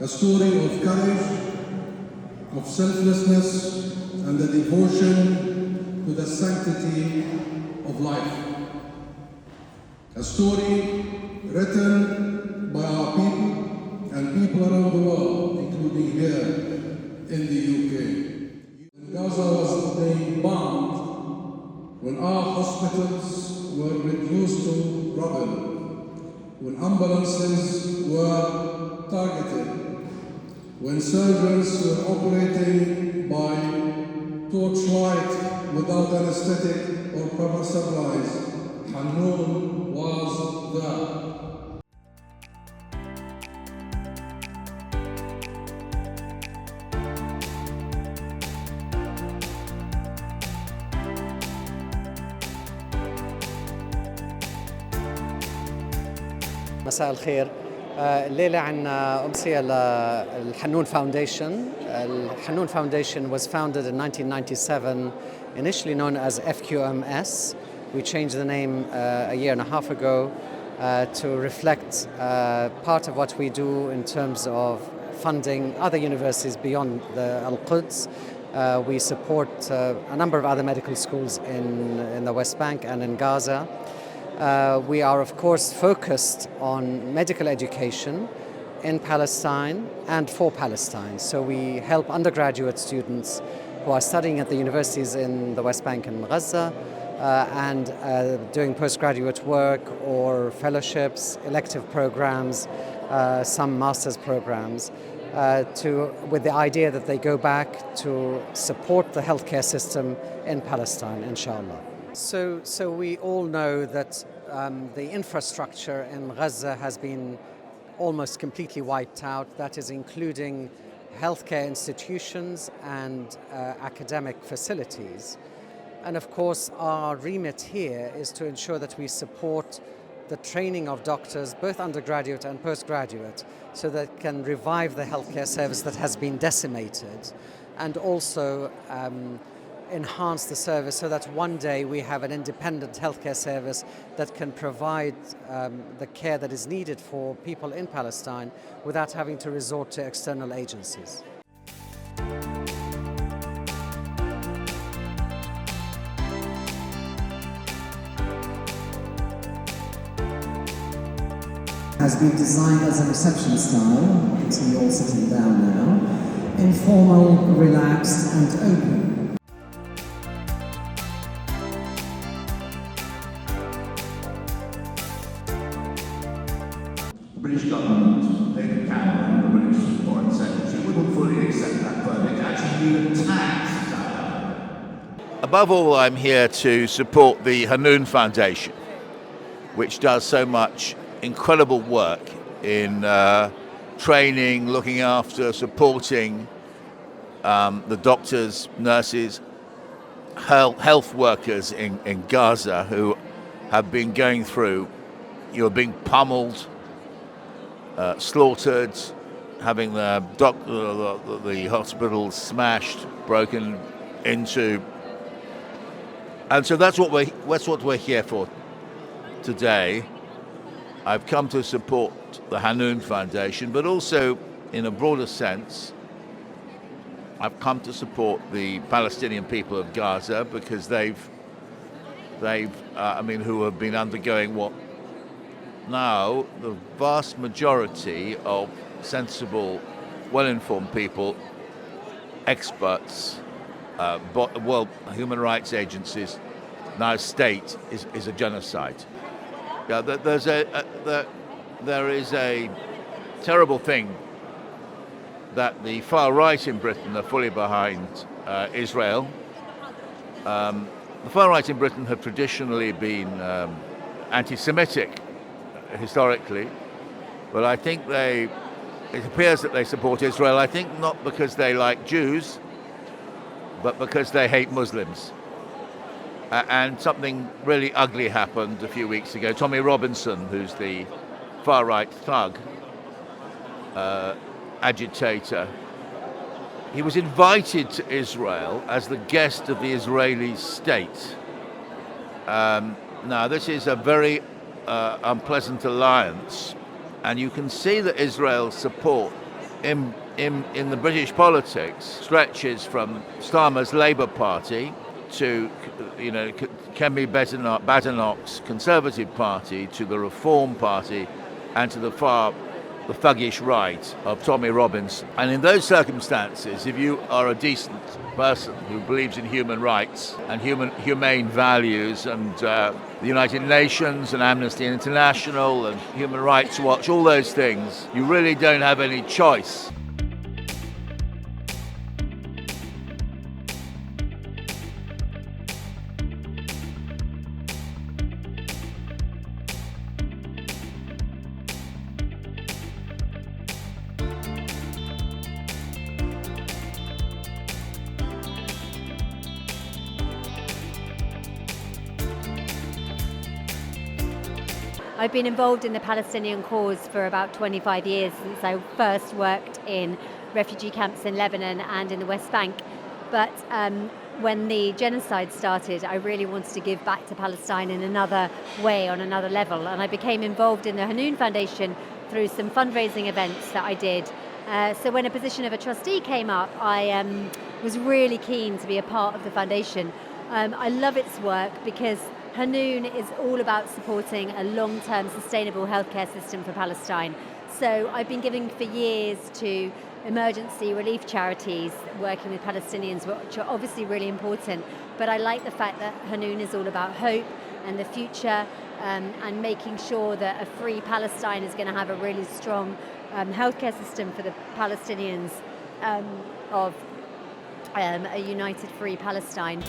a story of courage, of selflessness, and the devotion to the sanctity of life. A story written by our people and people around the world, including here in the UK. When Gaza was being bombed, when our hospitals were reduced to rubble, when ambulances were targeted, when surgeons were operating by torchlight without anesthetic or proper supplies, Hanun was there. مساء الخير. الليلة عنا أمسية للحنون فاونديشن. الحنون فاونديشن was founded in 1997, initially known as FQMS. We changed the name a year and a half ago to reflect part of what we do in terms of funding other universities beyond the Al-Quds. We support a number of other medical schools in the West Bank and in Gaza. We are, of course, focused on medical education in Palestine and for Palestine. So we help undergraduate students who are studying at the universities in the West Bank and Gaza and doing postgraduate work or fellowships, elective programs, some master's programs, with the idea that they go back to support the healthcare system in Palestine, inshallah. So we all know that the infrastructure in Gaza has been almost completely wiped out. That is including healthcare institutions and academic facilities. And of course, our remit here is to ensure that we support the training of doctors, both undergraduate and postgraduate, so that can revive the healthcare service that has been decimated, and also enhance the service so that one day we have an independent healthcare service that can provide the care that is needed for people in Palestine without having to resort to external agencies. Has been designed as a reception style, so you're all sitting down now, informal, relaxed and open. The British government, David Cameron, the British Foreign Secretary, wouldn't fully accept that verdict, actually even taxed Salah. Above all, I'm here to support the Hanun Foundation, which does so much incredible work in training, looking after, supporting the doctors, nurses, health workers in Gaza who have been going through, being pummeled, slaughtered, having the hospitals smashed, broken into, and so that's what we're here for today. I've come to support the Hanun Foundation, but also, in a broader sense, I've come to support the Palestinian people of Gaza because who have been undergoing what now the vast majority of sensible, well-informed people, experts, human rights agencies now state is a genocide. Yeah, there is a terrible thing that the far right in Britain are fully behind Israel. The far right in Britain have traditionally been anti-Semitic historically, but I think it appears that they support Israel, I think not because they like Jews, but because they hate Muslims. And something really ugly happened a few weeks ago. Tommy Robinson, who's the far-right thug, agitator, he was invited to Israel as the guest of the Israeli state. Now, this is a very unpleasant alliance, and you can see that Israel's support in the British politics stretches from Starmer's Labour Party to, Kemi Badenoch's Conservative Party to the Reform Party and to the thuggish right of Tommy Robinson. And in those circumstances, if you are a decent person who believes in human rights and humane values and the United Nations and Amnesty International and Human Rights Watch, all those things, you really don't have any choice. I've been involved in the Palestinian cause for about 25 years since I first worked in refugee camps in Lebanon and in the West Bank. But when the genocide started, I really wanted to give back to Palestine in another way, on another level. And I became involved in the Hanun Foundation through some fundraising events that I did. So when a position of a trustee came up, I was really keen to be a part of the foundation. I love its work because Hanun is all about supporting a long-term sustainable healthcare system for Palestine. So I've been giving for years to emergency relief charities working with Palestinians, which are obviously really important. But I like the fact that Hanun is all about hope and the future, and making sure that a free Palestine is going to have a really strong healthcare system for the Palestinians of a united free Palestine.